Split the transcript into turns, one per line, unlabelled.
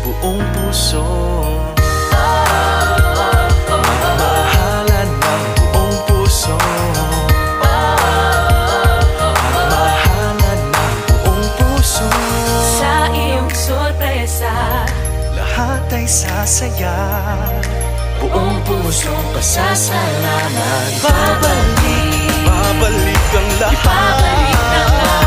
buong puso. Magmahalan ng buong puso. Magmahalan ng buong puso.
Sa iyong sorpresa,
lahat ay sasaya. Buong pusong pasasalamat. Babalik ang lahat.
ibabalik ng lahat.